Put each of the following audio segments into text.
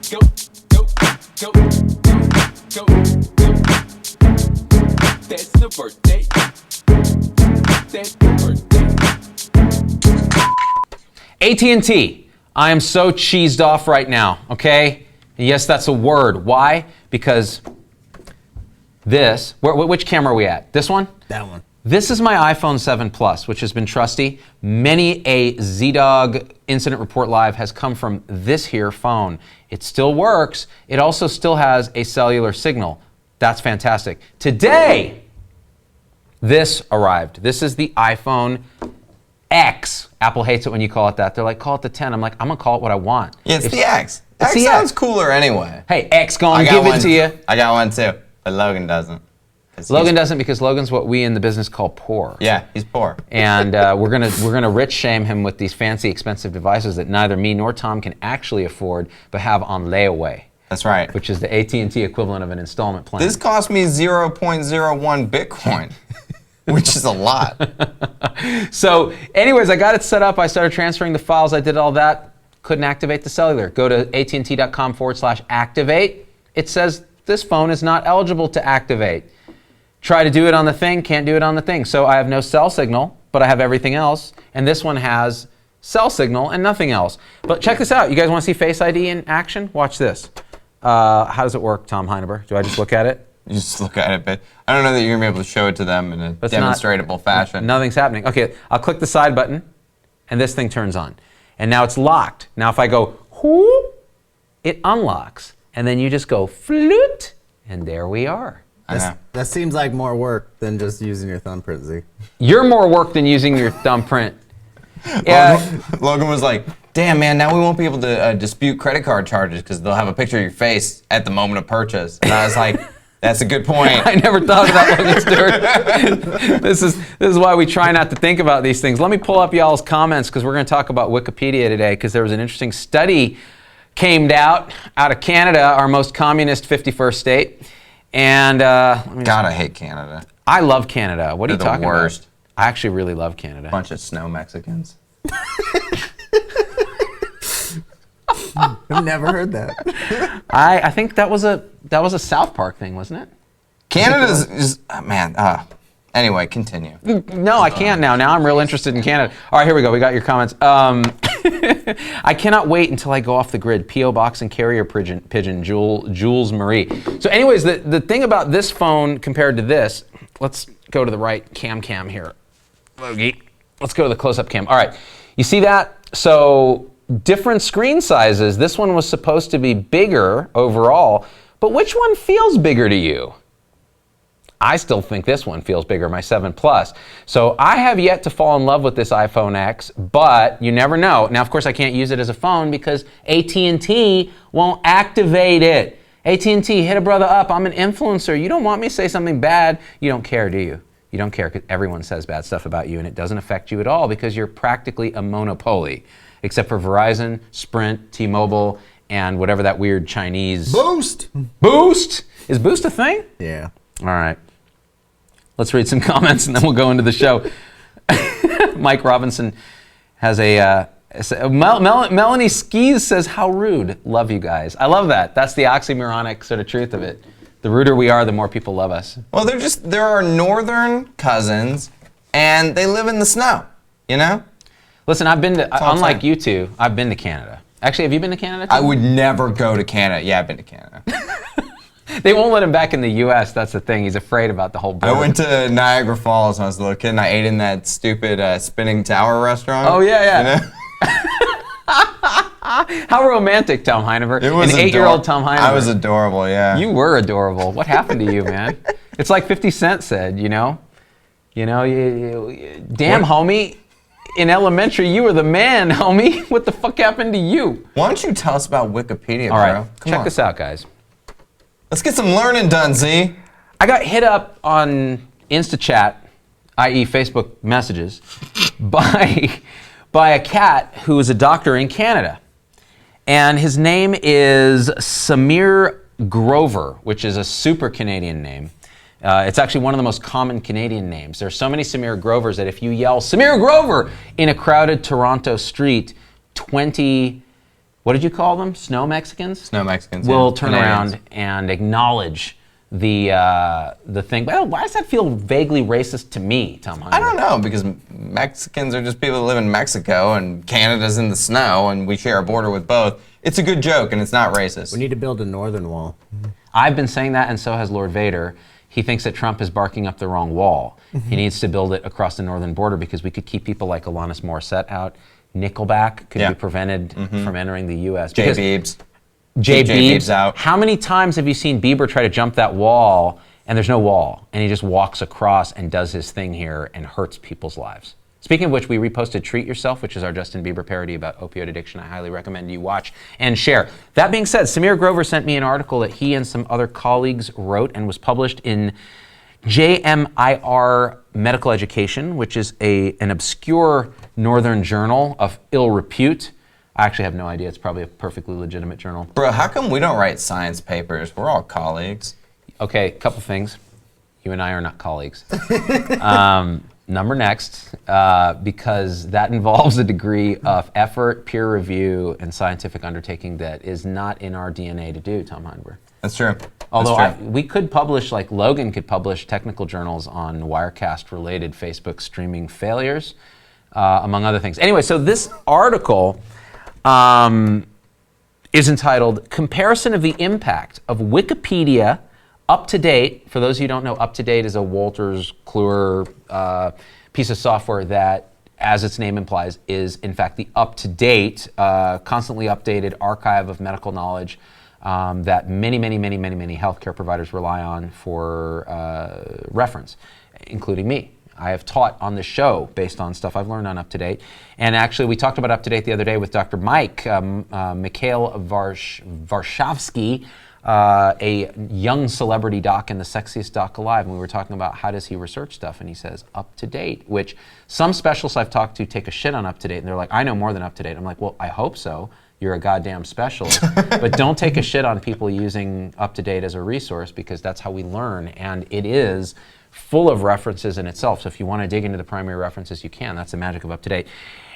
go, go, go, go, go, go. That's the birthday. That's the birthday. AT&T. I am so cheesed off right now, okay? Yes, that's a word. Why? Because this, which camera are we at? This one? That one. This is my iPhone 7 Plus, which has been trusty. Many a Z-Dog incident report live has come from this here phone. It still works. It also still has a cellular signal. That's fantastic. Today, this arrived. This is the iPhone X. Apple hates it when you call it that. They're like, call it the 10. I'm like, I'm gonna call it what I want. Yeah, it's the X. It's X the sounds X. cooler anyway. Hey, X gonna give it to you. I got one too, but Logan doesn't. Logan doesn't because Logan's what we in the business call poor. Yeah, he's poor. And we're gonna rich shame him with these fancy, expensive devices that neither me nor Tom can actually afford, but have on layaway. That's right. Which is the AT&T equivalent of an installment plan. This cost me 0.01 Bitcoin, which is a lot. So, anyways, I got it set up. I started transferring the files. I did all that. Couldn't activate the cellular. Go to AT&T.com/activate. It says this phone is not eligible to activate. Try to do it on the thing, can't do it on the thing. So I have no cell signal, but I have everything else. And this one has cell signal and nothing else. But check this out. You guys want to see Face ID in action? Watch this. How does it work, Tom Heineber? Do I just look at it? You just look at it, but I don't know that you're going to be able to show it to them in a demonstrable fashion. Nothing's happening. Okay, I'll click the side button, and this thing turns on. And now it's locked. Now if I go, whoop, it unlocks. And then you just go, flute, and there we are. That seems like more work than just using your thumbprint, Z. You're more work than using your thumbprint. Yeah. Logan was like, damn, man, now we won't be able to dispute credit card charges because they'll have a picture of your face at the moment of purchase. And I was like, that's a good point. I never thought of that, Logan Stewart. This is why we try not to think about these things. Let me pull up y'all's comments because we're going to talk about Wikipedia today because there was an interesting study came out of Canada, our most communist 51st state. And God, I hate Canada. I love Canada. What are you They're the talking worst. about? I actually really love Canada. Bunch of snow Mexicans. I've never heard that. I think that was a South Park thing, wasn't it? Canada's is man. Anyway, continue. No, I can't now. Now I'm real interested in Canada. All right, here we go. We got your comments. I cannot wait until I go off the grid. P.O. Box and carrier pigeon, Jules Marie. So anyways, the thing about this phone compared to this, let's go to the right cam here. Logie. Let's go to the close-up cam. All right, you see that? So different screen sizes. This one was supposed to be bigger overall, but which one feels bigger to you? I still think this one feels bigger, my 7 Plus. So I have yet to fall in love with this iPhone X, but you never know. Now, of course, I can't use it as a phone because AT&T won't activate it. AT&T, hit a brother up. I'm an influencer. You don't want me to say something bad. You don't care, do you? You don't care because everyone says bad stuff about you and it doesn't affect you at all because you're practically a monopoly, except for Verizon, Sprint, T-Mobile, and whatever that weird Chinese... Boost! Boost? Is Boost a thing? Yeah. All right. Let's read some comments and then we'll go into the show. Mike Robinson has Melanie Skis says, how rude. Love you guys. I love that. That's the oxymoronic sort of truth of it. The ruder we are, the more people love us. Well, they're our northern cousins and they live in the snow, you know? Listen, I've been to, unlike you two, I've been to Canada. Actually, have you been to Canada too? I would never go to Canada. Yeah, I've been to Canada. They won't let him back in the U.S. That's the thing. He's afraid about the whole border. I went to Niagara Falls when I was a little kid, and I ate in that stupid spinning tower restaurant. Oh, yeah. You know? How romantic, Tom Heineber. It was an 8-year-old Tom Heineber. I was adorable, yeah. You were adorable. What happened to you, man? It's like 50 Cent said, you know? Damn, homie. In elementary, you were the man, homie. What the fuck happened to you? Why don't you tell us about Wikipedia, All bro? right, check this out, guys. Let's get some learning done, Z. I got hit up on InstaChat, i.e. Facebook messages, by a cat who is a doctor in Canada. And his name is Samir Grover, which is a super Canadian name. It's actually one of the most common Canadian names. There are so many Samir Grovers that if you yell, Samir Grover, in a crowded Toronto street, 20 what did you call them? Snow Mexicans? Snow Mexicans. Will yeah. turn Canadians. around and acknowledge the thing. Well, why does that feel vaguely racist to me, Tom Hunter? I don't know, because Mexicans are just people that live in Mexico, and Canada's in the snow, and we share a border with both. It's a good joke, and it's not racist. We need to build a northern wall. I've been saying that, and so has Lord Vader. He thinks that Trump is barking up the wrong wall. He needs to build it across the northern border because we could keep people like Alanis Morissette out. Nickelback could Yeah. be prevented from entering the U.S. Jay Because Biebs. Jay Jay Biebs Biebs out. How many times have you seen Bieber try to jump that wall and there's no wall and he just walks across and does his thing here and hurts people's lives? Speaking of which, we reposted Treat Yourself, which is our Justin Bieber parody about opioid addiction. I highly recommend you watch and share. That being said, Samir Grover sent me an article that he and some other colleagues wrote and was published in JMIR Medical Education, which is an obscure northern journal of ill repute. I actually have no idea. It's probably a perfectly legitimate journal. Bro, how come we don't write science papers? We're all colleagues. Okay, couple things. You and I are not colleagues. Number next, because that involves a degree of effort, peer review, and scientific undertaking that is not in our DNA to do, Tom Heinberg. That's true. Although That's true. we could publish, like Logan could publish technical journals on Wirecast-related Facebook streaming failures, among other things. Anyway, so this article is entitled Comparison of the Impact of Wikipedia Up-to-Date. For those of you who don't know, Up-to-Date is a Wolters Kluwer piece of software that, as its name implies, is in fact the up-to-date, constantly updated archive of medical knowledge that many healthcare providers rely on for reference, including me. I have taught on the show based on stuff I've learned on Up-to-Date. And actually, we talked about Up-to-Date the other day with Dr. Mike, Mikhail Varshavsky, a young celebrity doc and the sexiest doc alive. And we were talking about how does he research stuff. And he says, Up-to-Date, which some specialists I've talked to take a shit on Up-to-Date. And they're like, I know more than Up-to-Date. I'm like, well, I hope so. You're a goddamn specialist. But don't take a shit on people using Up-to-Date as a resource, because that's how we learn. And it is full of references in itself. So if you want to dig into the primary references, you can. That's the magic of Up-to-Date.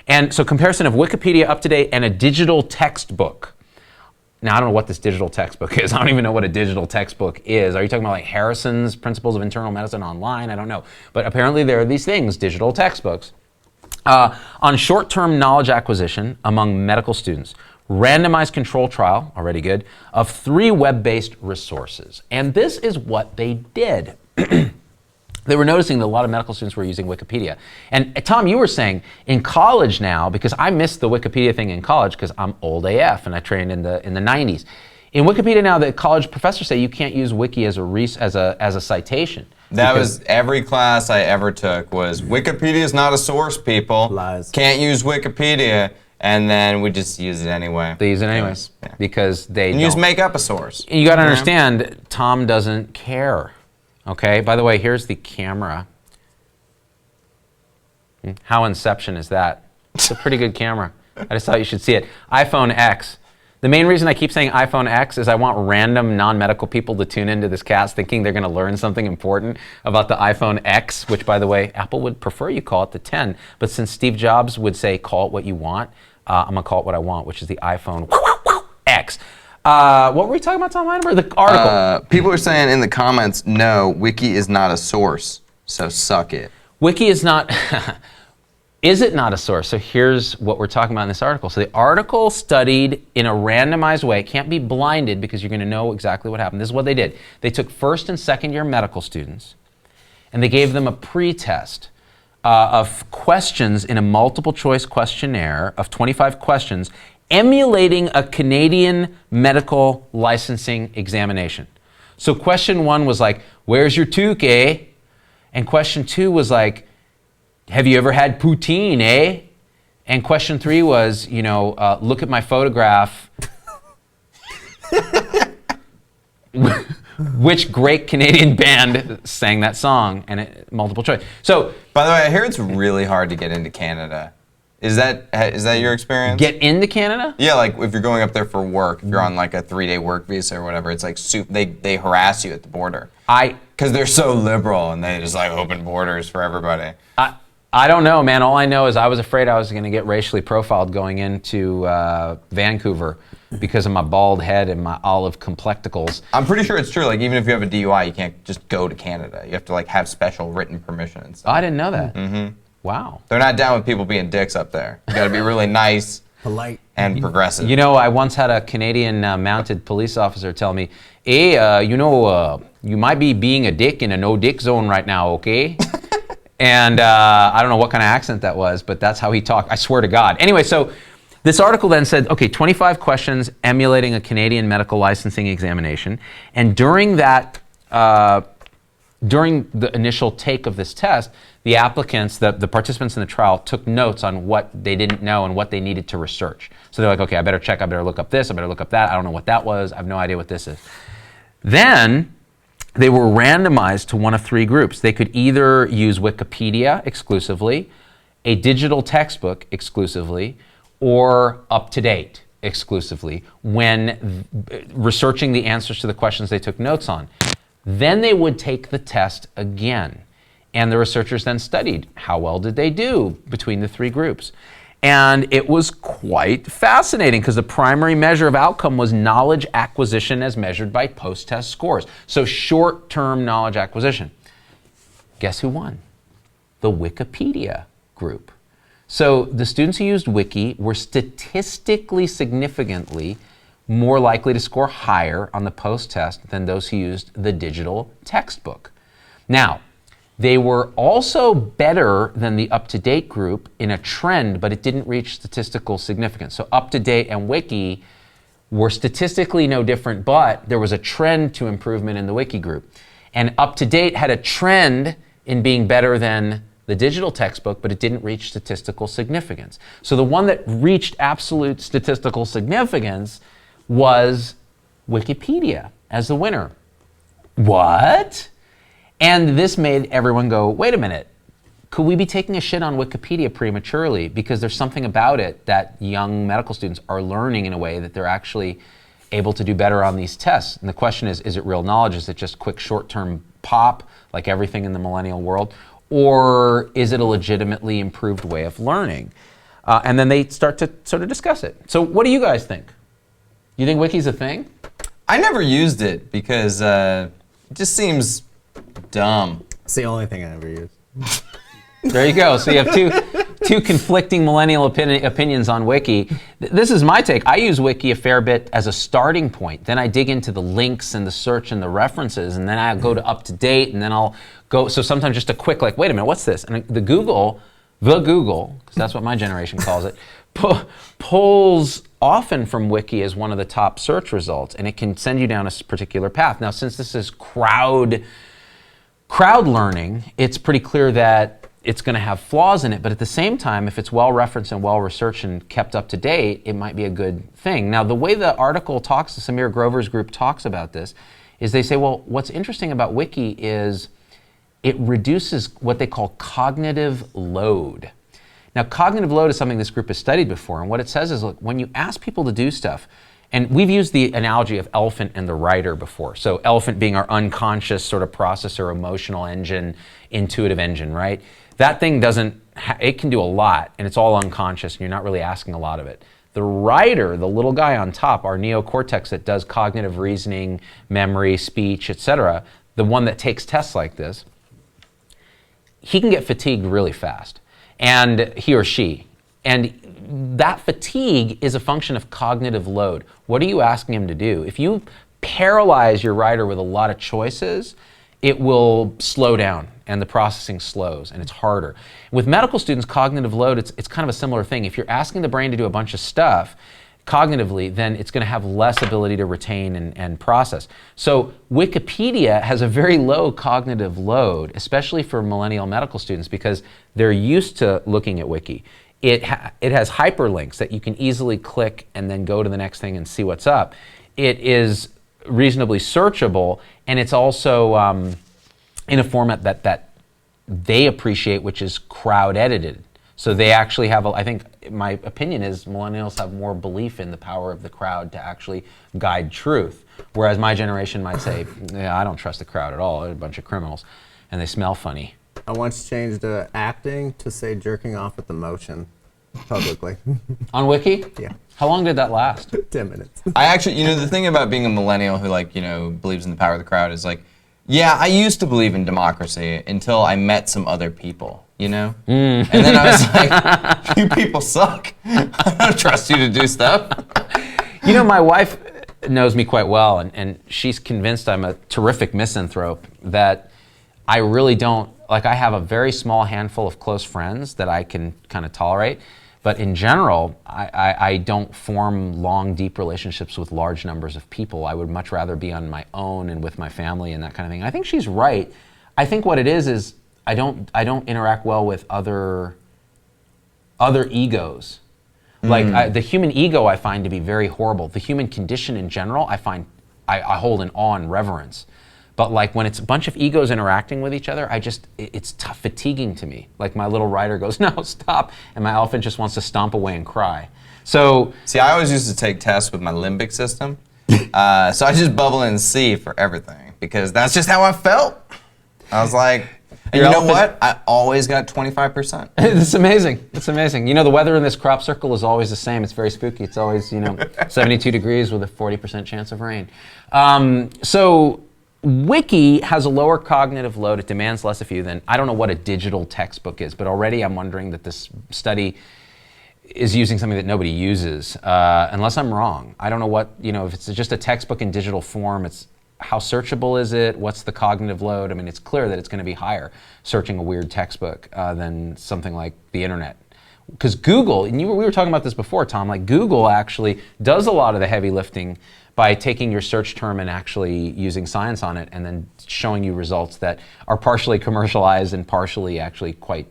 And so comparison of Wikipedia Up-to-Date and a digital textbook. Now, I don't know what this digital textbook is. I don't even know what a digital textbook is. Are you talking about like Harrison's Principles of Internal Medicine online? I don't know. But apparently there are these things, digital textbooks, on short-term knowledge acquisition among medical students. Randomized control trial, already good, of 3 web-based resources. And this is what they did. They were noticing that a lot of medical students were using Wikipedia. And Tom, you were saying in college now, because I missed the Wikipedia thing in college because I'm old AF and I trained in the 90s. In Wikipedia now, the college professors say you can't use Wiki as a citation. That was every class I ever took was Wikipedia is not a source, people. Lies. Can't use Wikipedia. And then we just use it anyway. They use it anyways because they And don't. just make up a source. You got to understand, Tom doesn't care. Okay. By the way, here's the camera. How Inception is that? It's a pretty good camera. I just thought you should see it. iPhone X. The main reason I keep saying iPhone X is I want random non-medical people to tune into this cast thinking they're going to learn something important about the iPhone X, which, by the way, Apple would prefer you call it the 10. But since Steve Jobs would say, call it what you want, I'm going to call it what I want, which is the iPhone X. What were we talking about, Tom Heineberg? The article. People are saying in the comments, no, Wiki is not a source, so suck it. Wiki is not... Is it not a source? So here's what we're talking about in this article. So the article studied in a randomized way. It can't be blinded because you're going to know exactly what happened. This is what they did. They took first and second year medical students and they gave them a pre-test of questions in a multiple choice questionnaire of 25 questions emulating a Canadian medical licensing examination. So question 1 was like, where's your toque, eh? And question 2 was like, have you ever had poutine, eh? And question 3 was, look at my photograph. Which great Canadian band sang that song? And multiple choice. So, by the way, I hear it's really hard to get into Canada. Is that your experience? Get into Canada? Yeah, like if you're going up there for work, if you're on like a 3-day work visa or whatever, it's like they harass you at the border. Because they're so liberal and they just like open borders for everybody. I don't know, man. All I know is I was afraid I was going to get racially profiled going into Vancouver because of my bald head and my olive complecticles. I'm pretty sure it's true. Like, even if you have a DUI, you can't just go to Canada. You have to, like, have special written permission and Oh, stuff. I didn't know that. Mm-hmm. Wow. They're not down with people being dicks up there. You got to be really nice, Polite. and progressive. You know, I once had a Canadian mounted police officer tell me, hey, you might be being a dick in a no-dick zone right now, okay? And I don't know what kind of accent that was, but that's how he talked. I swear to God. Anyway, so this article then said, okay, 25 questions emulating a Canadian medical licensing examination. And during that, during the initial take of this test, the applicants, the participants in the trial, took notes on what they didn't know and what they needed to research. So they're like, okay, I better check, I better look up this, I better look up that. I don't know what that was. I have no idea what this is. Then they were randomized to one of three groups. They could either use Wikipedia exclusively, a digital textbook exclusively, or UpToDate exclusively when researching the answers to the questions they took notes on. Then they would take the test again. And the researchers then studied how well did they do between the three groups. And it was quite fascinating because the primary measure of outcome was knowledge acquisition as measured by post-test scores. So short-term knowledge acquisition. Guess who won? The Wikipedia group. So the students who used Wiki were statistically significantly more likely to score higher on the post-test than those who used the digital textbook. Now, they were also better than the UpToDate group in a trend, but it didn't reach statistical significance. So UpToDate and Wiki were statistically no different, but there was a trend to improvement in the Wiki group. And UpToDate had a trend in being better than the digital textbook, but it didn't reach statistical significance. So the one that reached absolute statistical significance was Wikipedia as the winner. What? And this made everyone go, wait a minute, could we be taking a shit on Wikipedia prematurely? Because there's something about it that young medical students are learning in a way that they're actually able to do better on these tests. And the question is it real knowledge? Is it just quick short-term pop, like everything in the millennial world? Or is it a legitimately improved way of learning? And then they start to sort of discuss it. So what do you guys think? You think Wiki's a thing? I never used it because it just seems dumb. It's the only thing I ever use. There you go. So you have two conflicting millennial opinions on Wiki. This is my take. I use Wiki a fair bit as a starting point. Then I dig into the links and the search and the references, and then I'll go to UpToDate, and then I'll go. So sometimes just a quick, like, wait a minute, what's this? And the Google, because that's what my generation calls it, pulls often from Wiki as one of the top search results, and it can send you down a particular path. Now, since this is crowd learning, it's pretty clear that it's going to have flaws in it, but at the same time, if it's well referenced and well researched and kept up to date, it might be a good thing. Now, the way the article talks, Samir Grover's group talks about this, is they say, well, what's interesting about Wiki is it reduces what they call cognitive load. Now, cognitive load is something this group has studied before, and what it says is, look, when you ask people to do stuff, and we've used the analogy of elephant and the rider before. So elephant being our unconscious sort of processor, emotional engine, intuitive engine, right? That thing it can do a lot, and it's all unconscious, and you're not really asking a lot of it. The rider, the little guy on top, our neocortex that does cognitive reasoning, memory, speech, etc., the one that takes tests like this, he can get fatigued really fast, and he or she. And that fatigue is a function of cognitive load. What are you asking him to do? If you paralyze your rider with a lot of choices, it will slow down and the processing slows and it's harder. With medical students, cognitive load, it's kind of a similar thing. If you're asking the brain to do a bunch of stuff cognitively, then it's going to have less ability to retain and process. So Wikipedia has a very low cognitive load, especially for millennial medical students, because they're used to looking at Wiki. It has hyperlinks that you can easily click and then go to the next thing and see what's up. It is reasonably searchable, and it's also in a format that they appreciate, which is crowd edited. So they actually have, I think my opinion is millennials have more belief in the power of the crowd to actually guide truth. Whereas my generation might say, yeah, I don't trust the crowd at all, they're a bunch of criminals, and they smell funny. I once changed acting to say jerking off at the motion publicly. On Wiki? Yeah. How long did that last? 10 minutes. I actually, the thing about being a millennial who believes in the power of the crowd is yeah, I used to believe in democracy until I met some other people, And then I was like, you people suck. I don't trust you to do stuff. My wife knows me quite well, and she's convinced I'm a terrific misanthrope, that I really don't, I have a very small handful of close friends that I can kind of tolerate. But in general, I don't form long, deep relationships with large numbers of people. I would much rather be on my own and with my family and that kind of thing. I think she's right. I think what it is I don't interact well with other egos. The human ego I find to be very horrible. The human condition in general, I find I hold in awe and reverence. But when it's a bunch of egos interacting with each other, it's tough, fatiguing to me. My little rider goes, no, stop. And my elephant just wants to stomp away and cry. So, see, I always used to take tests with my limbic system. So I just bubble in C for everything because that's just how I felt. I was like, and you know what? I always got 25%. It's amazing. It's amazing. The weather in this crop circle is always the same. It's very spooky. It's always, 72 degrees with a 40% chance of rain. So Wiki has a lower cognitive load. It demands less of you than, I don't know what a digital textbook is, but already I'm wondering that this study is using something that nobody uses, unless I'm wrong. I don't know what, if it's just a textbook in digital form, how searchable is it? What's the cognitive load? I mean, it's clear that it's going to be higher searching a weird textbook than something like the internet. Because Google, and we were talking about this before, Tom, Google actually does a lot of the heavy lifting by taking your search term and actually using science on it and then showing you results that are partially commercialized and partially actually quite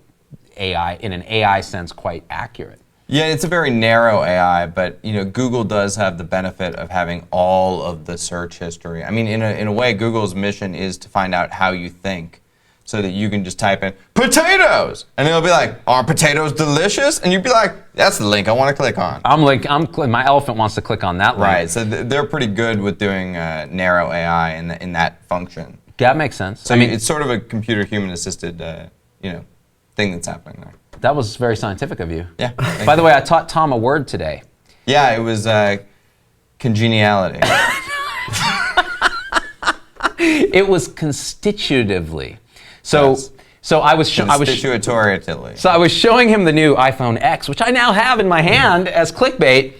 AI, in an AI sense, quite accurate. Yeah, it's a very narrow AI, but Google does have the benefit of having all of the search history. I mean, in a way, Google's mission is to find out how you think, so that you can just type in potatoes, and it'll be like, "Are potatoes delicious?" And you'd be like, "That's the link I want to click on." My elephant wants to click on that link. Right. So they're pretty good with doing narrow AI in that function. That makes sense. So it's sort of a computer-human assisted, thing that's happening there. That was very scientific of you. Yeah. By the way, I taught Tom a word today. Yeah, it was congeniality. It was constitutively. So, Yes. so I was Constitutorially. So I was showing him the new iPhone X, which I now have in my hand as clickbait.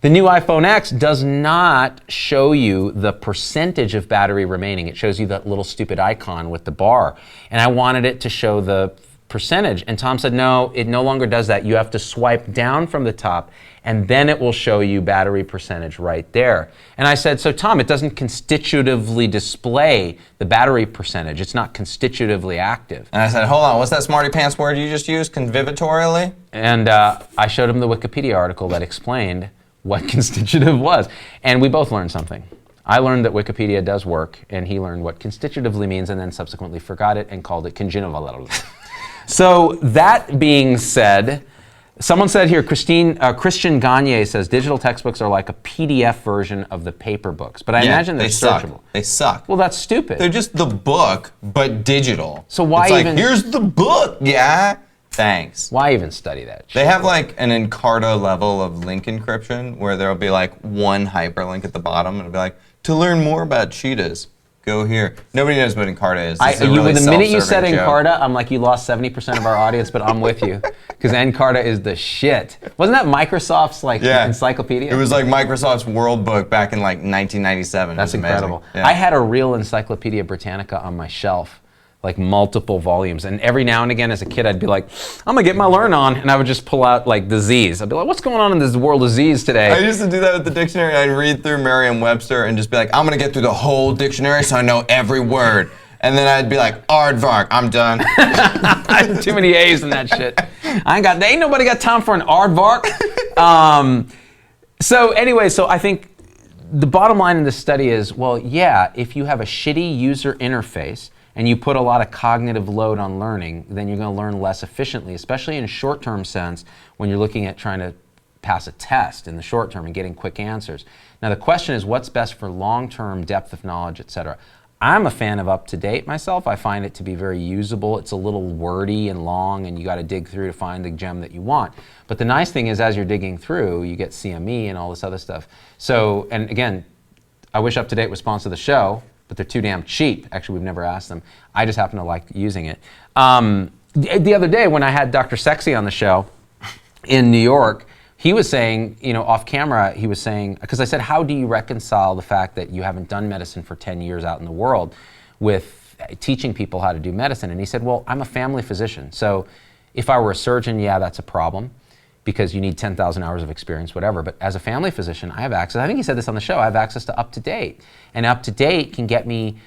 The new iPhone X does not show you the percentage of battery remaining. It shows you that little stupid icon with the bar. And I wanted it to show the percentage. And Tom said, no, it no longer does that. You have to swipe down from the top, and then it will show you battery percentage right there. And I said, so Tom, it doesn't constitutively display the battery percentage. It's not constitutively active. And I said, hold on, what's that smarty pants word you just used? Convivitorially? And I showed him the Wikipedia article that explained what constitutive was. And we both learned something. I learned that Wikipedia does work, and he learned what constitutively means, and then subsequently forgot it and called it congenital. So that being said, someone said here, Christian Gagne says digital textbooks are like a PDF version of the paper books, but I imagine they're searchable. They suck. Well, that's stupid. They're just the book, but digital. So why it's even? Here's the book, yeah. Thanks. Why even study that shit? They have an Encarta level of link encryption where there'll be one hyperlink at the bottom and it'll be like, to learn more about cheetahs, go here. Nobody knows what Encarta is. The minute you said Encarta, I'm like, you lost 70% of our audience, but I'm with you. Because Encarta is the shit. Wasn't that Microsoft's encyclopedia? It was like Microsoft's World Book back in 1997. That's incredible. Yeah. I had a real Encyclopedia Britannica on my shelf, multiple volumes. And every now and again as a kid, I'd be like, I'm gonna get my learn on. And I would just pull out disease. I'd be like, what's going on in this world of disease today? I used to do that with the dictionary. I'd read through Merriam-Webster and just be like, I'm gonna get through the whole dictionary so I know every word. And then I'd be like, aardvark, I'm done. Too many A's in that shit. Ain't nobody got time for an aardvark. So I think the bottom line in this study is, well, yeah, if you have a shitty user interface and you put a lot of cognitive load on learning, then you're going to learn less efficiently, especially in a short-term sense when you're looking at trying to pass a test in the short term and getting quick answers. Now the question is, what's best for long-term depth of knowledge, et cetera? I'm a fan of UpToDate myself. I find it to be very usable. It's a little wordy and long, and you got to dig through to find the gem that you want. But the nice thing is, as you're digging through, you get CME and all this other stuff. So, and again, I wish UpToDate would sponsor the show, but they're too damn cheap. Actually, we've never asked them. I just happen to like using it. The other day when I had Dr. Sexy on the show in New York, he was saying, off camera, he was saying, because I said, how do you reconcile the fact that you haven't done medicine for 10 years out in the world with teaching people how to do medicine? And he said, well, I'm a family physician. So if I were a surgeon, yeah, that's a problem because you need 10,000 hours of experience, whatever. But as a family physician, I have access. I think he said this on the show. I have access to UpToDate. And UpToDate can get me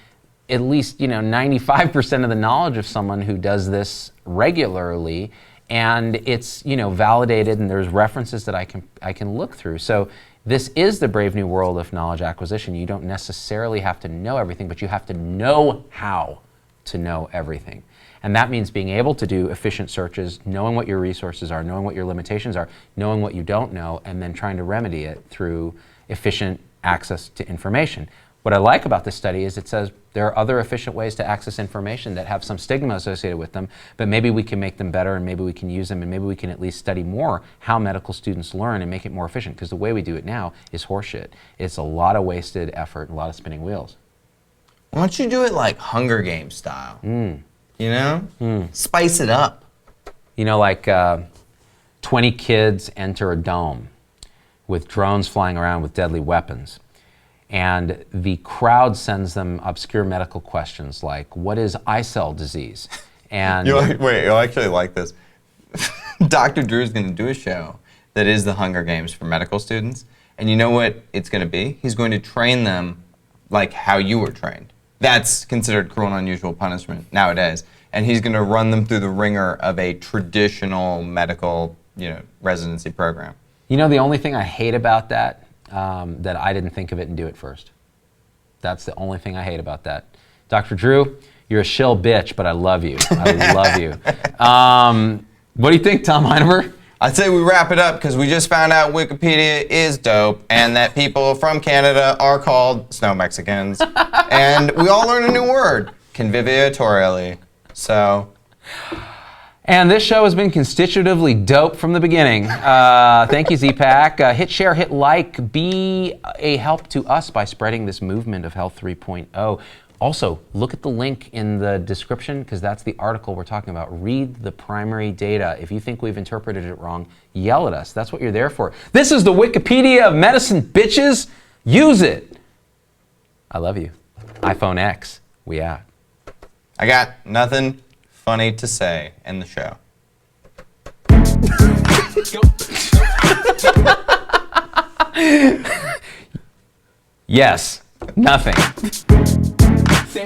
at least 95% of the knowledge of someone who does this regularly. And it's validated, and there's references that I can look through. So this is the brave new world of knowledge acquisition. You don't necessarily have to know everything, but you have to know how to know everything. And that means being able to do efficient searches, knowing what your resources are, knowing what your limitations are, knowing what you don't know, and then trying to remedy it through efficient access to information. What I like about this study is it says there are other efficient ways to access information that have some stigma associated with them, but maybe we can make them better, and maybe we can use them, and maybe we can at least study more how medical students learn and make it more efficient, because the way we do it now is horseshit. It's a lot of wasted effort and a lot of spinning wheels. Why don't you do it like Hunger Games style? Spice it up. Like 20 kids enter a dome with drones flying around with deadly weapons. And the crowd sends them obscure medical questions like, what is eye cell disease? And You'll actually like this. Dr. Drew's going to do a show that is the Hunger Games for medical students. And you know what it's going to be? He's going to train them like how you were trained. That's considered cruel and unusual punishment nowadays. And he's going to run them through the ringer of a traditional medical, residency program. the only thing I hate about that, that I didn't think of it and do it first. That's the only thing I hate about that. Dr. Drew, you're a shill bitch, but I love you. I love you. What do you think, Tom Heinemer? I'd say we wrap it up because we just found out Wikipedia is dope and that people from Canada are called snow Mexicans. And we all learned a new word, conviviatorially. So... And this show has been constitutively dope from the beginning. Thank you, Z-Pack. Hit share, hit like. Be a help to us by spreading this movement of Health 3.0. Also, look at the link in the description because that's the article we're talking about. Read the primary data. If you think we've interpreted it wrong, yell at us. That's what you're there for. This is the Wikipedia of medicine, bitches. Use it. I love you. iPhone X. We out. I got nothing funny to say in the show. Yes, nothing. Say